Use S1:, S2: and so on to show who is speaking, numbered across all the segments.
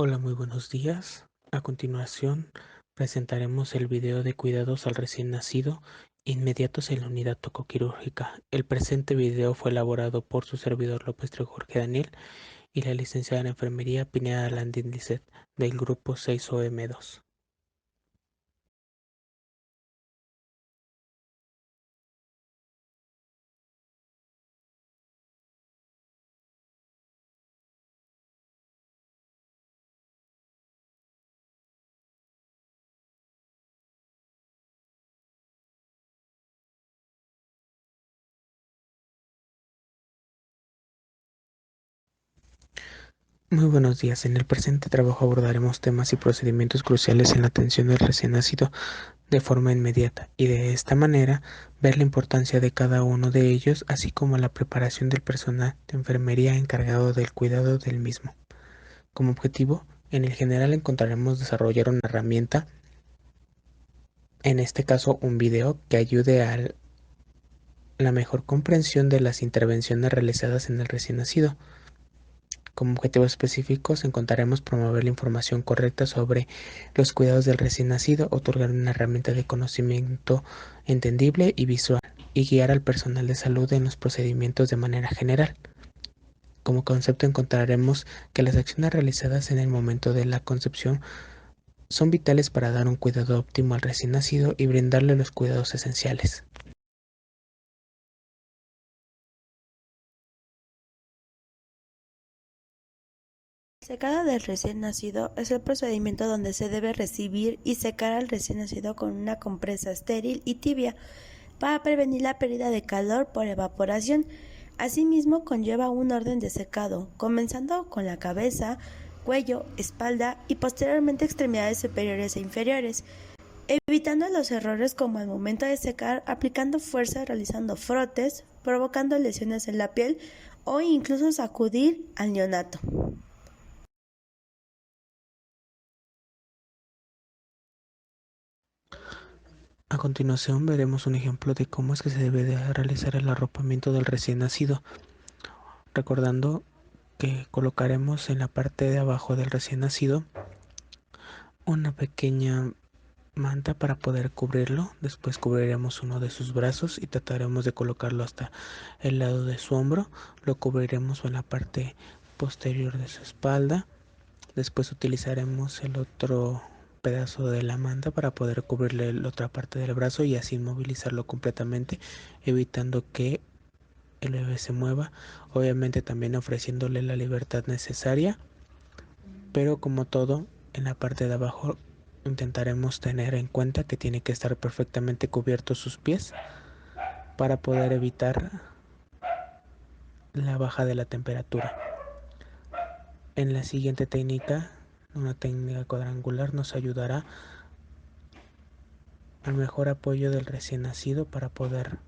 S1: Hola, muy buenos días. A continuación, presentaremos el video de cuidados al recién nacido inmediatos en la unidad tocoquirúrgica. El presente video fue elaborado por su servidor López Trejo Jorge Daniel y la licenciada en enfermería Pineda Landín Lisset del grupo 6OM2. Muy buenos días. En el presente trabajo abordaremos temas y procedimientos cruciales en la atención del recién nacido de forma inmediata y de esta manera ver la importancia de cada uno de ellos, así como la preparación del personal de enfermería encargado del cuidado del mismo. Como objetivo, en el general encontraremos desarrollar una herramienta, en este caso un video, que ayude a la mejor comprensión de las intervenciones realizadas en el recién nacido. Como objetivos específicos encontraremos promover la información correcta sobre los cuidados del recién nacido, otorgar una herramienta de conocimiento entendible y visual, y guiar al personal de salud en los procedimientos de manera general. Como concepto encontraremos que las acciones realizadas en el momento de la concepción son vitales para dar un cuidado óptimo al recién nacido y brindarle los cuidados esenciales.
S2: El secado del recién nacido es el procedimiento donde se debe recibir y secar al recién nacido con una compresa estéril y tibia para prevenir la pérdida de calor por evaporación. Asimismo, conlleva un orden de secado, comenzando con la cabeza, cuello, espalda y posteriormente extremidades superiores e inferiores, evitando los errores como al momento de secar, aplicando fuerza, realizando frotes, provocando lesiones en la piel o incluso sacudir al neonato.
S1: A continuación veremos un ejemplo de cómo es que se debe de realizar el arropamiento del recién nacido, recordando que colocaremos en la parte de abajo del recién nacido una pequeña manta para poder cubrirlo. Después cubriremos uno de sus brazos y trataremos de colocarlo hasta el lado de su hombro. Lo cubriremos en la parte posterior de su espalda. Después utilizaremos el otro pedazo de la manta para poder cubrirle la otra parte del brazo y así inmovilizarlo completamente, evitando que el bebé se mueva, obviamente también ofreciéndole la libertad necesaria, pero como todo, en la parte de abajo intentaremos tener en cuenta que tiene que estar perfectamente cubiertos sus pies para poder evitar la baja de la temperatura. En la siguiente técnica, una técnica cuadrangular, nos ayudará al mejor apoyo del recién nacido para poder,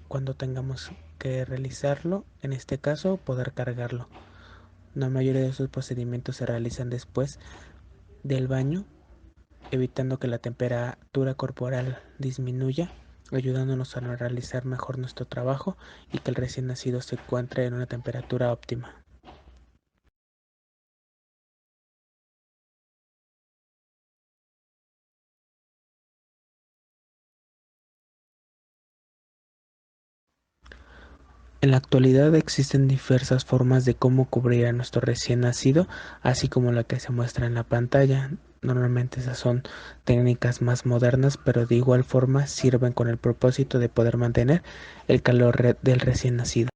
S1: cuando tengamos que realizarlo, en este caso, poder cargarlo. La mayoría de estos procedimientos se realizan después del baño, evitando que la temperatura corporal disminuya, ayudándonos a realizar mejor nuestro trabajo y que el recién nacido se encuentre en una temperatura óptima. En la actualidad existen diversas formas de cómo cubrir a nuestro recién nacido, así como la que se muestra en la pantalla. Normalmente esas son técnicas más modernas, pero de igual forma sirven con el propósito de poder mantener el calor del recién nacido.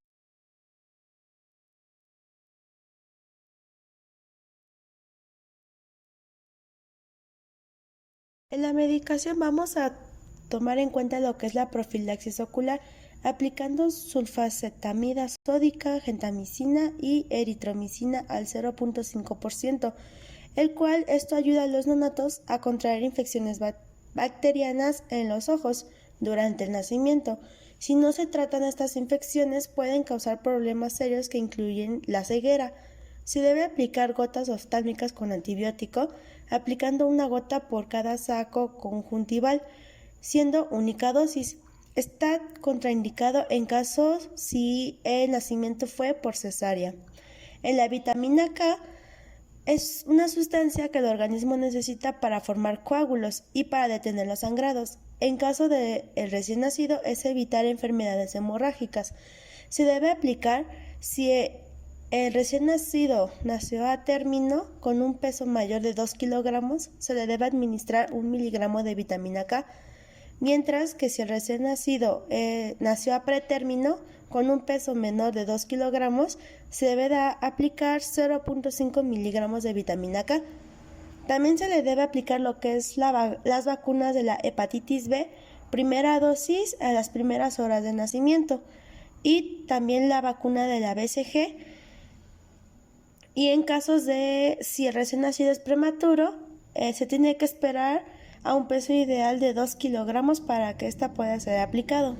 S2: En la medicación vamos a tomar en cuenta lo que es la profilaxis ocular, aplicando sulfacetamida sódica, gentamicina y eritromicina al 0.5%, el cual esto ayuda a los neonatos a contraer infecciones bacterianas en los ojos durante el nacimiento. Si no se tratan estas infecciones, pueden causar problemas serios que incluyen la ceguera. Se debe aplicar gotas oftálmicas con antibiótico, aplicando una gota por cada saco conjuntival, siendo única dosis. Está contraindicado en casos si el nacimiento fue por cesárea. En la vitamina K Es una sustancia que el organismo necesita para formar coágulos y para detener los sangrados. En caso del recién nacido es evitar enfermedades hemorrágicas. Se debe aplicar si el recién nacido nació a término con un peso mayor de 2 kilogramos, se le debe administrar 1 miligramo de vitamina K, mientras que si el recién nacido nació a pretérmino con un peso menor de 2 kilogramos, se debe aplicar 0.5 miligramos de vitamina K. También se le debe aplicar lo que es las vacunas de la hepatitis B, primera dosis a las primeras horas de nacimiento, y también la vacuna de la BCG. Y en casos de si el recién nacido es prematuro, se tiene que esperar a un peso ideal de 2 kilogramos para que ésta pueda ser aplicado.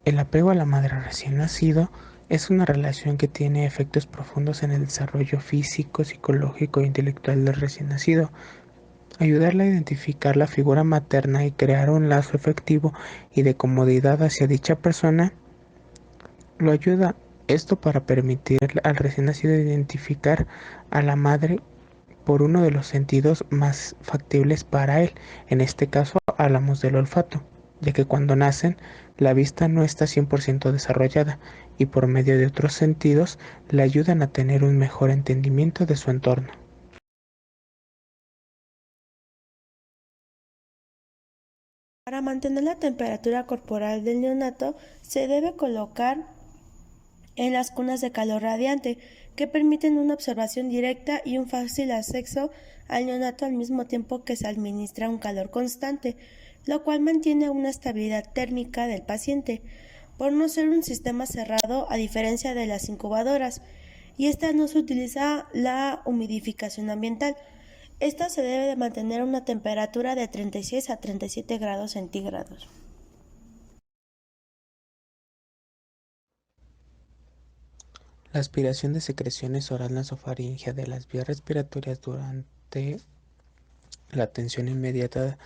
S1: El apego a la madre recién nacido es una relación que tiene efectos profundos en el desarrollo físico, psicológico e intelectual del recién nacido. Ayudarle a identificar la figura materna y crear un lazo efectivo y de comodidad hacia dicha persona lo ayuda. Esto para permitir al recién nacido identificar a la madre por uno de los sentidos más factibles para él. En este caso hablamos del olfato, ya que cuando nacen la vista no está 100% desarrollada y por medio de otros sentidos le ayudan a tener un mejor entendimiento de su entorno.
S2: Para mantener la temperatura corporal del neonato, se debe colocar en las cunas de calor radiante, que permiten una observación directa y un fácil acceso al neonato al mismo tiempo que se administra un calor constante, lo cual mantiene una estabilidad térmica del paciente, por no ser un sistema cerrado a diferencia de las incubadoras, y esta no se utiliza la humidificación ambiental. Esta se debe de mantener a una temperatura de 36 a 37 grados centígrados.
S1: La aspiración de secreciones oral nasofaringea de las vías respiratorias durante la atención inmediata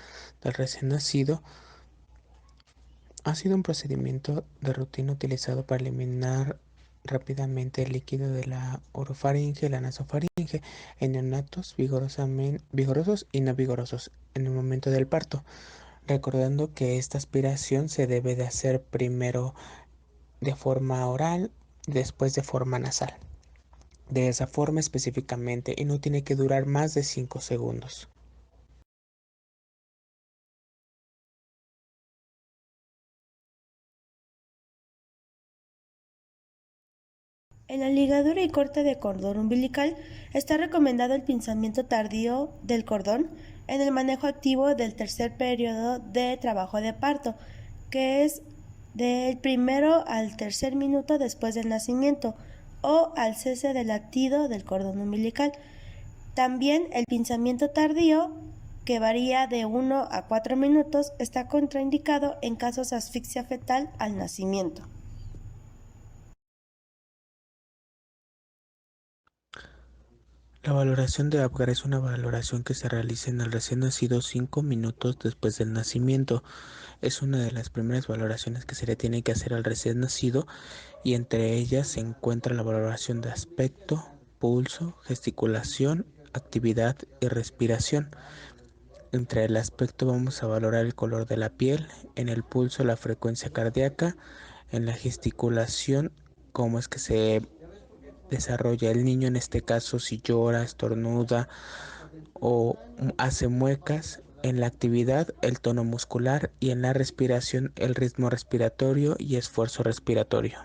S1: del recién nacido ha sido un procedimiento de rutina utilizado para eliminar rápidamente el líquido de la orofaringe y la nasofaringe en neonatos vigorosos y no vigorosos en el momento del parto, recordando que esta aspiración se debe de hacer primero de forma oral, después de forma nasal. De esa forma específicamente y no tiene que durar más de 5 segundos.
S2: En la ligadura y corte de cordón umbilical está recomendado el pinzamiento tardío del cordón en el manejo activo del tercer periodo de trabajo de parto, que es del primero al tercer minuto después del nacimiento o al cese del latido del cordón umbilical. También el pinzamiento tardío, que varía de 1 a 4 minutos, está contraindicado en casos de asfixia fetal al nacimiento.
S1: La valoración de Apgar es una valoración que se realiza en el recién nacido 5 minutos después del nacimiento. Es una de las primeras valoraciones que se le tiene que hacer al recién nacido y entre ellas se encuentra la valoración de aspecto, pulso, gesticulación, actividad y respiración. Entre el aspecto vamos a valorar el color de la piel, en el pulso la frecuencia cardíaca, en la gesticulación cómo es que se desarrolla el niño, en este caso si llora, estornuda o hace muecas, en la actividad el tono muscular y en la respiración el ritmo respiratorio y esfuerzo respiratorio.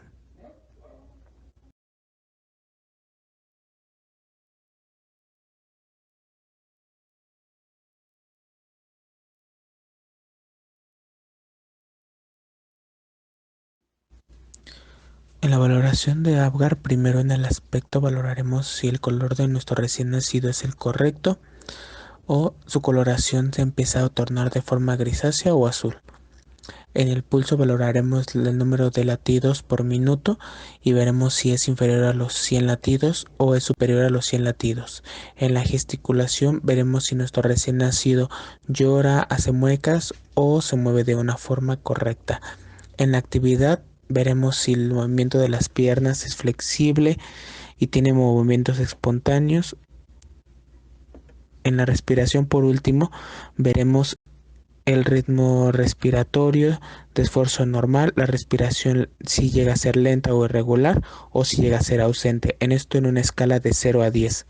S1: En la valoración de Apgar, primero en el aspecto valoraremos si el color de nuestro recién nacido es el correcto o su coloración se empieza a tornar de forma grisácea o azul. En el pulso valoraremos el número de latidos por minuto y veremos si es inferior a los 100 latidos o es superior a los 100 latidos. En la gesticulación veremos si nuestro recién nacido llora, hace muecas o se mueve de una forma correcta. En la actividad veremos si el movimiento de las piernas es flexible y tiene movimientos espontáneos. En la respiración, por último, veremos el ritmo respiratorio de esfuerzo normal, la respiración si llega a ser lenta o irregular o si llega a ser ausente, en esto en una escala de 0 a 10.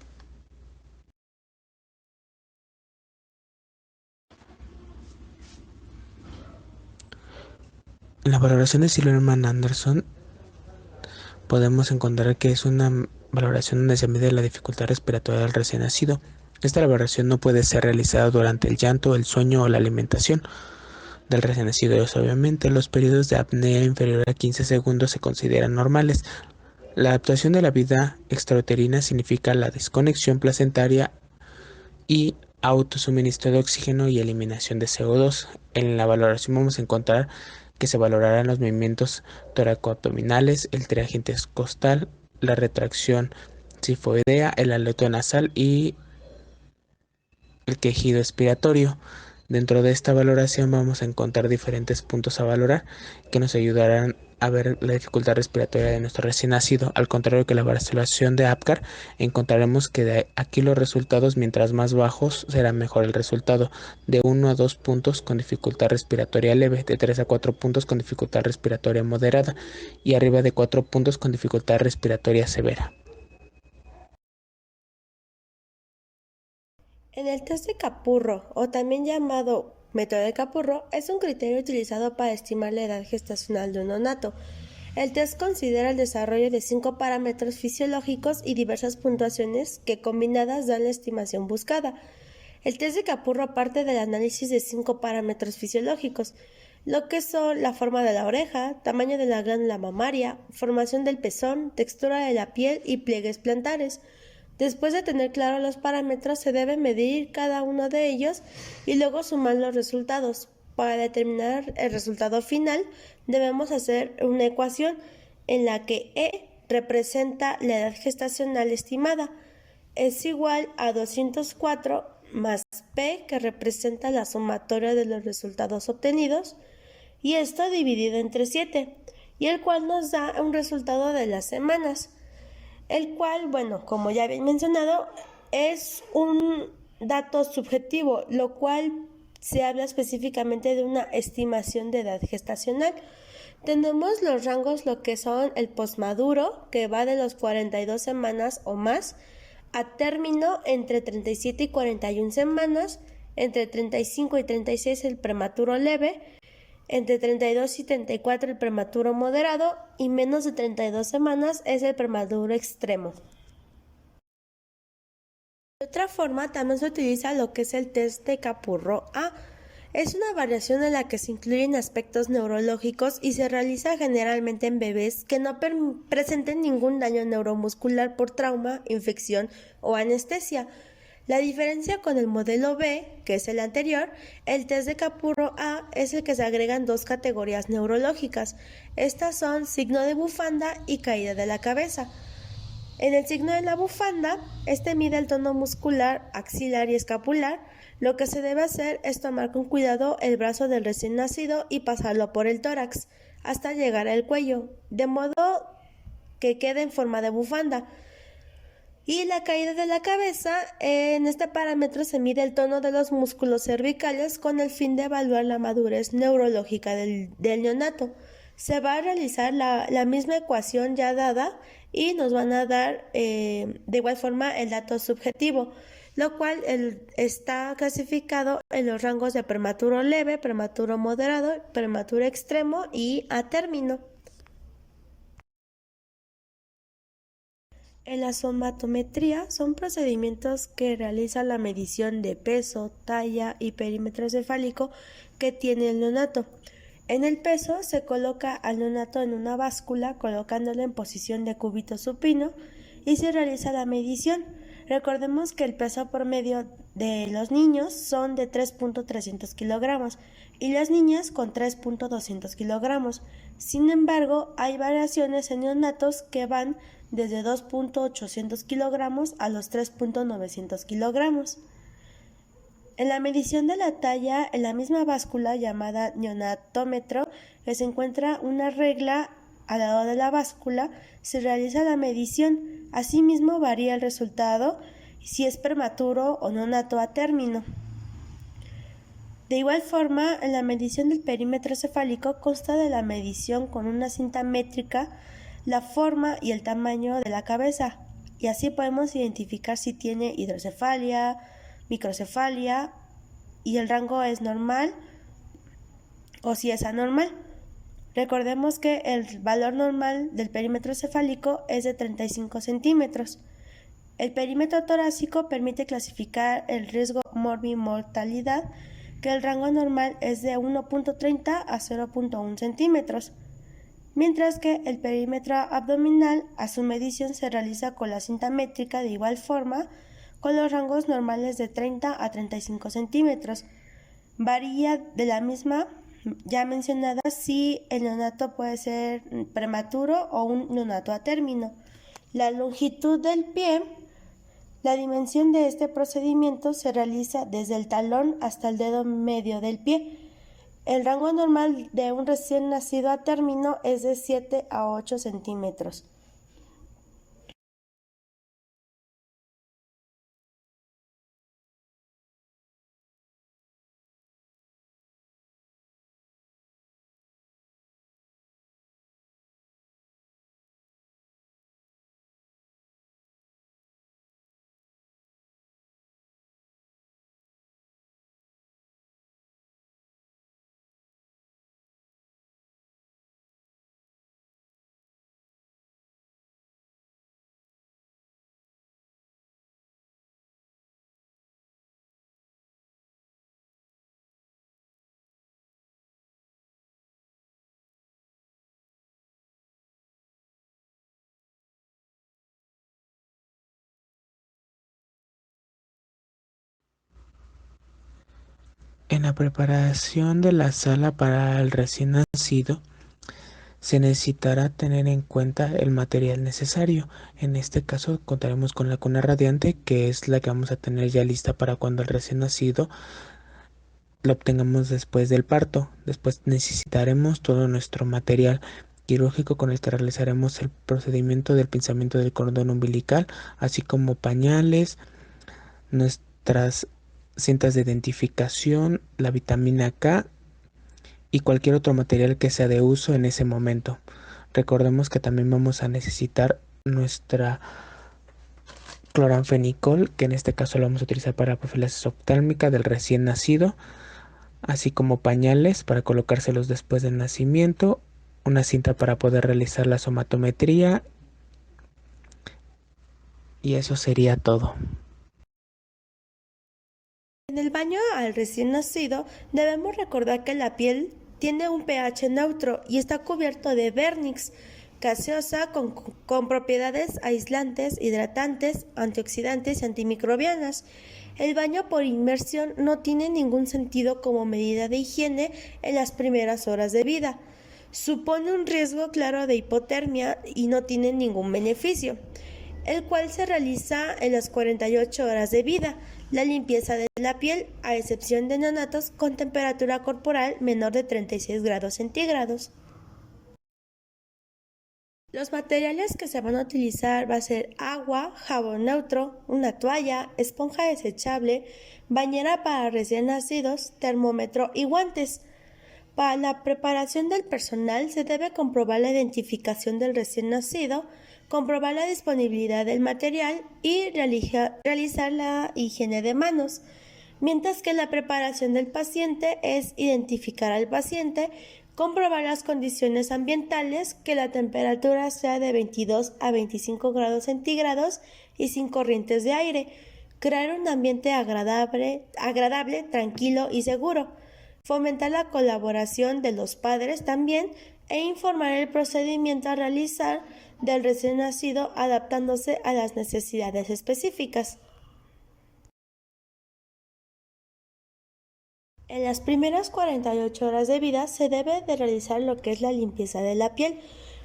S1: En la valoración de Silverman-Anderson podemos encontrar que es una valoración donde se mide la dificultad respiratoria del recién nacido. Esta valoración no puede ser realizada durante el llanto, el sueño o la alimentación del recién nacido. Obviamente, los periodos de apnea inferior a 15 segundos se consideran normales. La adaptación de la vida extrauterina significa la desconexión placentaria y autosuministro de oxígeno y eliminación de CO2. En la valoración vamos a encontrar que se valorarán los movimientos toracoabdominales, el triaje intercostal, la retracción sifoidea, el haleto nasal y el quejido expiratorio. Dentro de esta valoración vamos a encontrar diferentes puntos a valorar que nos ayudarán a ver la dificultad respiratoria de nuestro recién nacido. Al contrario que la valoración de APGAR, encontraremos que de aquí los resultados, mientras más bajos, será mejor el resultado. De 1 a 2 puntos con dificultad respiratoria leve, de 3 a 4 puntos con dificultad respiratoria moderada y arriba de 4 puntos con dificultad respiratoria severa.
S2: En el test de Capurro, o también llamado método de Capurro, es un criterio utilizado para estimar la edad gestacional de un neonato. El test considera el desarrollo de 5 parámetros fisiológicos y diversas puntuaciones que combinadas dan la estimación buscada. El test de Capurro parte del análisis de 5 parámetros fisiológicos, lo que son la forma de la oreja, tamaño de la glándula mamaria, formación del pezón, textura de la piel y pliegues plantares. Después de tener claros los parámetros, se debe medir cada uno de ellos y luego sumar los resultados. Para determinar el resultado final, debemos hacer una ecuación en la que E representa la edad gestacional estimada. Es igual a 204 más P, que representa la sumatoria de los resultados obtenidos, y esto dividido entre 7, y el cual nos da un resultado de las semanas. El cual, bueno, como ya había mencionado, es un dato subjetivo, lo cual se habla específicamente de una estimación de edad gestacional. Tenemos los rangos, lo que son el posmaduro, que va de los 42 semanas o más, a término entre 37 y 41 semanas, entre 35 y 36 el prematuro leve, entre 32 y 34 el prematuro moderado y menos de 32 semanas es el prematuro extremo. De otra forma, también se utiliza lo que es el test de Capurro-A. Es una variación en la que se incluyen aspectos neurológicos y se realiza generalmente en bebés que no presenten ningún daño neuromuscular por trauma, infección o anestesia. La diferencia con el modelo B, que es el anterior, el test de Capurro-A es el que se agregan 2 categorías neurológicas. Estas son signo de bufanda y caída de la cabeza. En el signo de la bufanda, este mide el tono muscular, axilar y escapular. Lo que se debe hacer es tomar con cuidado el brazo del recién nacido y pasarlo por el tórax hasta llegar al cuello, de modo que quede en forma de bufanda. Y la caída de la cabeza, en este parámetro se mide el tono de los músculos cervicales con el fin de evaluar la madurez neurológica del neonato. Se va a realizar la misma ecuación ya dada y nos van a dar de igual forma el dato subjetivo, lo cual está clasificado en los rangos de prematuro leve, prematuro moderado, prematuro extremo y a término. En la somatometría son procedimientos que realizan la medición de peso, talla y perímetro cefálico que tiene el neonato. En el peso se coloca al neonato en una báscula colocándolo en posición de cúbito supino y se realiza la medición. Recordemos que el peso promedio de los niños son de 3.300 kilogramos y las niñas con 3.200 kilogramos. Sin embargo, hay variaciones en neonatos que van desde 2.800 kilogramos a los 3.900 kilogramos. En la medición de la talla, en la misma báscula llamada neonatómetro, se encuentra una regla al lado de la báscula, se realiza la medición, Asimismo, varía el resultado si es prematuro o neonato a término. De igual forma, en la medición del perímetro cefálico consta de la medición con una cinta métrica, la forma y el tamaño de la cabeza, y así podemos identificar si tiene hidrocefalia, microcefalia, y el rango es normal o si es anormal. Recordemos que el valor normal del perímetro cefálico es de 35 centímetros. El perímetro torácico permite clasificar el riesgo morbimortalidad, que el rango normal es de 1.30 a 0.1 centímetros, mientras que el perímetro abdominal a su medición se realiza con la cinta métrica de igual forma, con los rangos normales de 30 a 35 centímetros. Varía de la misma ya mencionada si el neonato puede ser prematuro o un neonato a término. La longitud del pie. La dimensión de este procedimiento se realiza desde el talón hasta el dedo medio del pie. El rango normal de un recién nacido a término es de 7 a 8 centímetros.
S1: En la preparación de la sala para el recién nacido, se necesitará tener en cuenta el material necesario. En este caso contaremos con la cuna radiante, que es la que vamos a tener ya lista para cuando el recién nacido lo obtengamos después del parto. Después necesitaremos todo nuestro material quirúrgico con el que realizaremos el procedimiento del pinzamiento del cordón umbilical, así como pañales, nuestras cintas de identificación, la vitamina K y cualquier otro material que sea de uso en ese momento. Recordemos que también vamos a necesitar nuestra cloranfenicol, que en este caso lo vamos a utilizar para profilaxis oftálmica del recién nacido, así como pañales para colocárselos después del nacimiento, una cinta para poder realizar la somatometría, y eso sería todo.
S2: En el baño al recién nacido debemos recordar que la piel tiene un pH neutro y está cubierto de vernix, gaseosa con propiedades aislantes, hidratantes, antioxidantes y antimicrobianas. El baño por inmersión no tiene ningún sentido como medida de higiene en las primeras horas de vida. Supone un riesgo claro de hipotermia y no tiene ningún beneficio, el cual se realiza en las 48 horas de vida. La limpieza de la piel, a excepción de neonatos con temperatura corporal menor de 36 grados centígrados. Los materiales que se van a utilizar va a ser agua, jabón neutro, una toalla, esponja desechable, bañera para recién nacidos, termómetro y guantes. Para la preparación del personal se debe comprobar la identificación del recién nacido, comprobar la disponibilidad del material y realizar la higiene de manos, mientras que la preparación del paciente es identificar al paciente, comprobar las condiciones ambientales, que la temperatura sea de 22 a 25 grados centígrados y sin corrientes de aire, crear un ambiente agradable, tranquilo y seguro, fomentar la colaboración de los padres también e informar el procedimiento a realizar del recién nacido adaptándose a las necesidades específicas. En las primeras 48 horas de vida se debe de realizar lo que es la limpieza de la piel,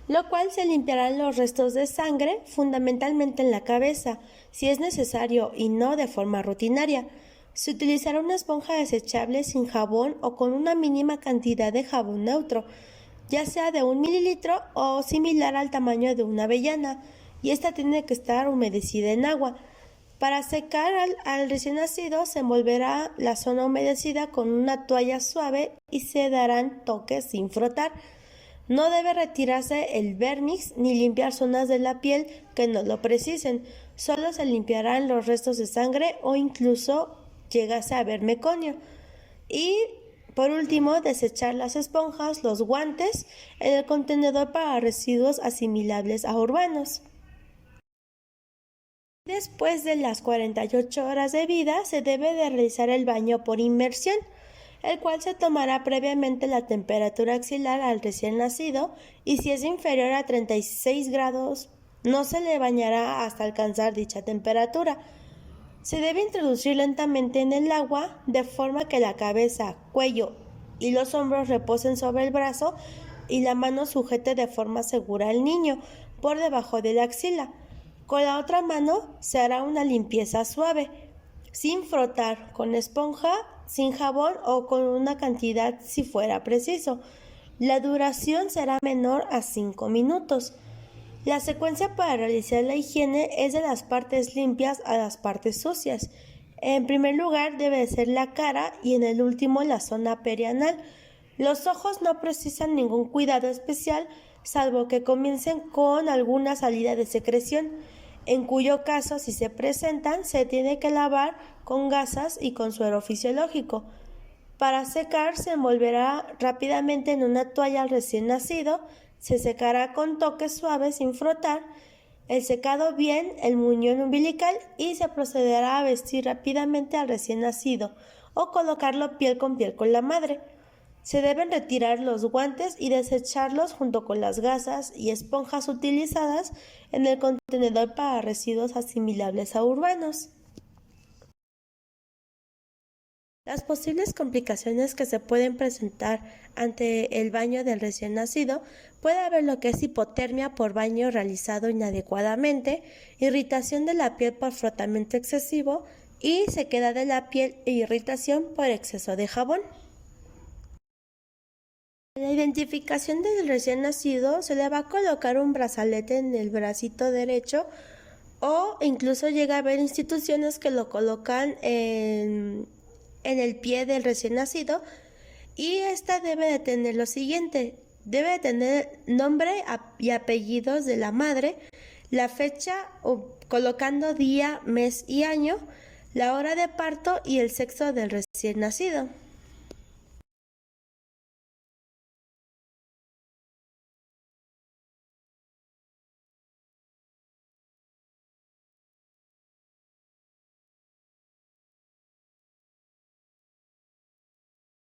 S2: lo cual se limpiarán los restos de sangre, fundamentalmente en la cabeza, si es necesario y no de forma rutinaria. Se utilizará una esponja desechable sin jabón o con una mínima cantidad de jabón neutro, ya sea de 1 mililitro o similar al tamaño de una avellana, y esta tiene que estar humedecida en agua. Para secar al recién nacido se envolverá la zona humedecida con una toalla suave y se darán toques sin frotar. No debe retirarse el vérniz ni limpiar zonas de la piel que no lo precisen. Solo se limpiarán los restos de sangre o incluso llegase a haber meconio. Y por último, desechar las esponjas, los guantes en el contenedor para residuos asimilables a urbanos. Después de las 48 horas de vida, se debe de realizar el baño por inmersión, el cual se tomará previamente la temperatura axilar al recién nacido y si es inferior a 36 grados, no se le bañará hasta alcanzar dicha temperatura. Se debe introducir lentamente en el agua de forma que la cabeza, cuello y los hombros reposen sobre el brazo y la mano sujete de forma segura al niño por debajo de la axila. Con la otra mano se hará una limpieza suave, sin frotar, con esponja, sin jabón o con una cantidad si fuera preciso. La duración será menor a 5 minutos. La secuencia para realizar la higiene es de las partes limpias a las partes sucias. En primer lugar debe ser la cara y en el último la zona perianal. Los ojos no precisan ningún cuidado especial, salvo que comiencen con alguna salida de secreción, en cuyo caso, si se presentan, se tiene que lavar con gasas y con suero fisiológico. Para secar, se envolverá rápidamente en una toalla al recién nacido, se secará con toques suaves sin frotar, el secado bien, el muñón umbilical y se procederá a vestir rápidamente al recién nacido o colocarlo piel con la madre. Se deben retirar los guantes y desecharlos junto con las gasas y esponjas utilizadas en el contenedor para residuos asimilables a urbanos. Las posibles complicaciones que se pueden presentar ante el baño del recién nacido puede haber lo que es hipotermia por baño realizado inadecuadamente, irritación de la piel por frotamiento excesivo y sequedad de la piel e irritación por exceso de jabón. En la identificación del recién nacido se le va a colocar un brazalete en el bracito derecho o incluso llega a haber instituciones que lo colocan en el pie del recién nacido y esta debe de tener lo siguiente, debe de tener nombre y apellidos de la madre, la fecha colocando día, mes y año, la hora de parto y el sexo del recién nacido.